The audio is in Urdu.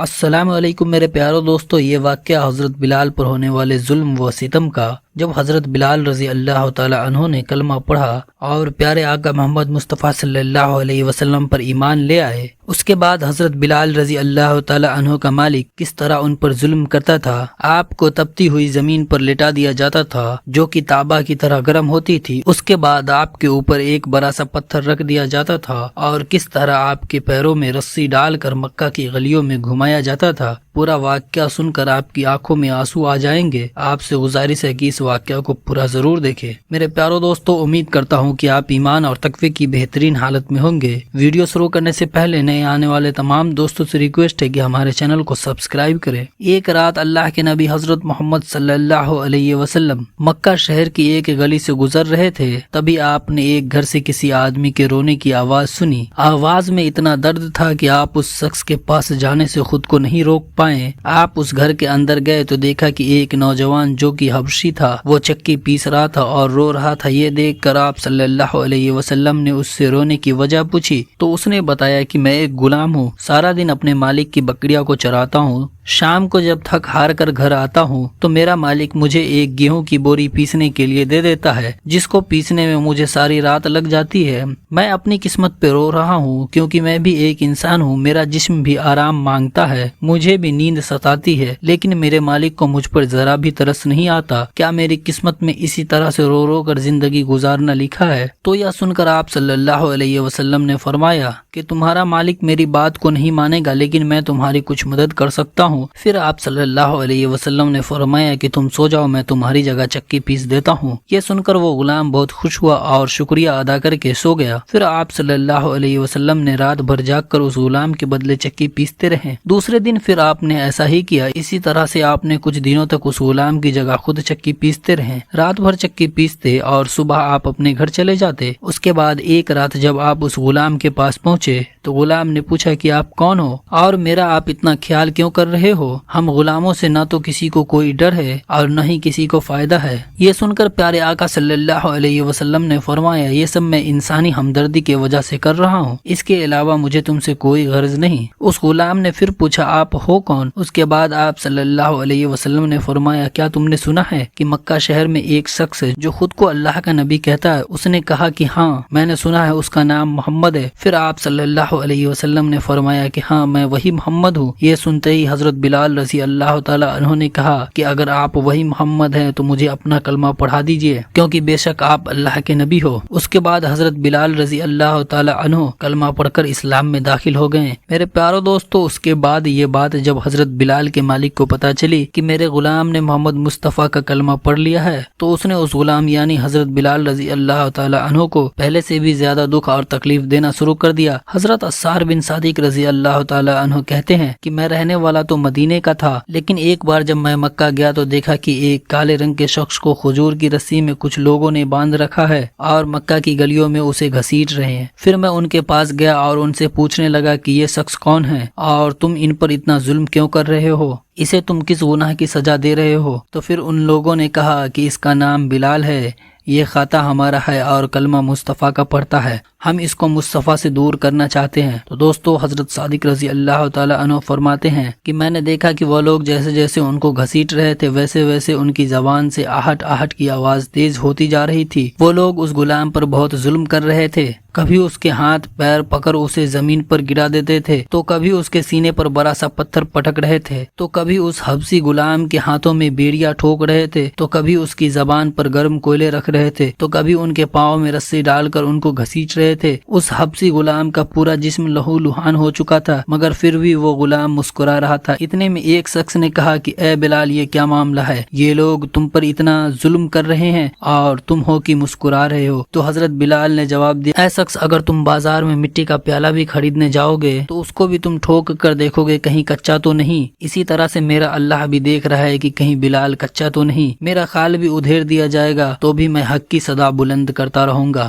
السلام علیکم میرے پیارو دوستو، یہ واقعہ حضرت بلال پر ہونے والے ظلم و ستم کا، جب حضرت بلال رضی اللہ تعالی عنہ نے کلمہ پڑھا اور پیارے آقا محمد مصطفیٰ صلی اللہ علیہ وسلم پر ایمان لے آئے، اس کے بعد حضرت بلال رضی اللہ تعالی عنہ کا مالک کس طرح ان پر ظلم کرتا تھا۔ آپ کو تپتی ہوئی زمین پر لٹا دیا جاتا تھا جو کہ تابہ کی طرح گرم ہوتی تھی، اس کے بعد آپ کے اوپر ایک بڑا سا پتھر رکھ دیا جاتا تھا اور کس طرح آپ کے پیروں میں رسی ڈال کر مکہ کی گلیوں میں گھمایا جاتا تھا۔ پورا واقعہ سن کر آپ کی آنکھوں میں آنسو آ جائیں گے۔ آپ سے گزارش ہے کہ اس واقعہ کو پورا ضرور دیکھیں۔ میرے پیارو دوستو، امید کرتا ہوں کہ آپ ایمان اور تقوی کی بہترین حالت میں ہوں گے۔ ویڈیو شروع کرنے سے پہلے نئے آنے والے تمام دوستوں سے ریکویسٹ ہے کہ ہمارے چینل کو سبسکرائب کریں۔ ایک رات اللہ کے نبی حضرت محمد صلی اللہ علیہ وسلم مکہ شہر کی ایک گلی سے گزر رہے تھے، تبھی آپ نے ایک گھر سے کسی آدمی کے رونے کی آواز سنی۔ آواز میں اتنا درد تھا کہ آپ اس شخص کے پاس جانے سے خود کو نہیں روک پائے۔ آپ اس گھر کے اندر گئے تو دیکھا کہ ایک نوجوان جو کہ حبشی تھا وہ چکی پیس رہا تھا اور رو رہا تھا۔ یہ دیکھ کر آپ صلی اللہ علیہ وسلم نے اس سے رونے کی وجہ پوچھی تو اس نے بتایا کہ میں ایک غلام ہوں، سارا دن اپنے مالک کی بکریوں کو چراتا ہوں، شام کو جب تھک ہار کر گھر آتا ہوں تو میرا مالک مجھے ایک گیہوں کی بوری پیسنے کے لیے دے دیتا ہے، جس کو پیسنے میں مجھے ساری رات لگ جاتی ہے۔ میں اپنی قسمت پہ رو رہا ہوں کیونکہ میں بھی ایک انسان ہوں، میرا جسم بھی آرام مانگتا ہے، مجھے بھی نیند ستاتی ہے، لیکن میرے مالک کو مجھ پر ذرا بھی ترس نہیں آتا۔ کیا میری قسمت میں اسی طرح سے رو رو کر زندگی گزارنا لکھا ہے؟ تو یہ سن کر آپ صلی اللہ علیہ وسلم نے فرمایا کہ تمہارا مالک میری بات کو نہیں مانے گا، لیکن میں تمہاری کچھ مدد کر سکتا ہوں۔ پھر آپ صلی اللہ علیہ وسلم نے فرمایا کہ تم سو جاؤ، میں تمہاری جگہ چکی پیس دیتا ہوں۔ یہ سن کر وہ غلام بہت خوش ہوا اور شکریہ ادا کر کے سو گیا۔ پھر آپ صلی اللہ علیہ وسلم نے رات بھر جاگ کر اس غلام کے بدلے چکی پیستے رہے۔ دوسرے دن پھر آپ نے ایسا ہی کیا۔ اسی طرح سے آپ نے کچھ دنوں تک اس غلام کی جگہ خود چکی پیستے رہے، رات بھر چکی پیستے اور صبح آپ اپنے گھر چلے جاتے۔ اس کے بعد ایک رات جب آپ اس غلام کے پاس پہنچے تو غلام نے پوچھا کہ آپ کون ہو اور میرا آپ اتنا خیال کیوں کر رہے ہو؟ ہم غلاموں سے نہ تو کسی کو کوئی ڈر ہے اور نہ ہی کسی کو فائدہ ہے۔ یہ سن کر پیارے آقا صلی اللہ علیہ وسلم نے فرمایا، یہ سب میں انسانی ہمدردی کی وجہ سے کر رہا ہوں، اس کے علاوہ مجھے تم سے کوئی غرض نہیں۔ اس غلام نے پھر پوچھا آپ ہو کون؟ اس کے بعد آپ صلی اللہ علیہ وسلم نے فرمایا، کیا تم نے سنا ہے کہ مکہ شہر میں ایک شخص ہے جو خود کو اللہ کا نبی کہتا ہے؟ اس نے کہا کہ ہاں میں نے سنا ہے، اس کا نام محمد ہے۔ پھر آپ صلی اللہ علیہ وسلم نے فرمایا کہ ہاں میں وہی محمد ہوں۔ یہ سنتے ہی حضرت بلال رضی اللہ تعالی عنہ نے کہا کہ اگر آپ وہی محمد ہیں تو مجھے اپنا کلمہ پڑھا دیجئے، کیونکہ بے شک آپ اللہ کے نبی ہو۔ اس کے بعد حضرت بلال رضی اللہ تعالی عنہ کلمہ پڑھ کر اسلام میں داخل ہو گئے۔ میرے پیارو دوستو، اس کے بعد یہ بات جب حضرت بلال کے مالک کو پتہ چلی کہ میرے غلام نے محمد مصطفیٰ کا کلمہ پڑھ لیا ہے تو اس نے اس غلام یعنی حضرت بلال رضی اللہ تعالی عنہ کو پہلے سے بھی زیادہ دکھ اور تکلیف دینا شروع کر دیا۔ حضرت عصار بن صادق رضی اللہ تعالی عنہ کہتے ہیں کہ میں رہنے والا تو مدینے کا تھا، لیکن ایک بار جب میں مکہ گیا تو دیکھا کہ ایک کالے رنگ کے شخص کو کھجور کی رسی میں کچھ لوگوں نے باندھ رکھا ہے اور مکہ کی گلیوں میں اسے گھسیٹ رہے ہیں۔ پھر میں ان کے پاس گیا اور ان سے پوچھنے لگا کہ یہ شخص کون ہے اور تم ان پر اتنا ظلم کیوں کر رہے ہو؟ اسے تم کس گناہ کی سزا دے رہے ہو؟ تو پھر ان لوگوں نے کہا کہ اس کا نام بلال ہے، یہ خطا ہمارا ہے اور کلمہ مصطفیٰ کا پڑھتا ہے، ہم اس کو مصطفیٰ سے دور کرنا چاہتے ہیں۔ تو دوستو، حضرت صادق رضی اللہ تعالی عنہ فرماتے ہیں کہ میں نے دیکھا کہ وہ لوگ جیسے جیسے ان کو گھسیٹ رہے تھے ویسے ویسے ان کی زبان سے آہٹ آہٹ کی آواز تیز ہوتی جا رہی تھی۔ وہ لوگ اس غلام پر بہت ظلم کر رہے تھے، کبھی اس کے ہاتھ پیر پکڑ اسے زمین پر گرا دیتے تھے، تو کبھی اس کے سینے پر بڑا سا پتھر پٹک رہے تھے، تو کبھی اس حبشی غلام کے ہاتھوں میں بیڑیاں ٹھوک رہے تھے، تو کبھی اس کی زبان پر گرم کوئلے رکھ رہے تھے، تو کبھی ان کے پاؤں میں رسی ڈال کر ان کو گھسیٹ رہے تھے۔ اس حبشی غلام کا پورا جسم لہو لہان ہو چکا تھا، مگر پھر بھی وہ غلام مسکرا رہا تھا۔ اتنے میں ایک شخص نے کہا کہ اے بلال، یہ کیا معاملہ ہے؟ یہ لوگ تم پر اتنا ظلم کر رہے ہیں اور تم ہو کہ مسکرا رہے ہو؟ تو حضرت بلال نے جواب دیا، اے شخص، اگر تم بازار میں مٹی کا پیالہ بھی خریدنے جاؤ گے تو اس کو بھی تم ٹھوک کر دیکھو گے کہیں کچا تو نہیں۔ اسی طرح سے میرا اللہ بھی دیکھ رہا ہے کہ کہیں بلال کچا تو نہیں۔ میرا خال بھی ادھیر دیا جائے گا تو بھی میں حق کی صدا بلند کرتا رہوں گا۔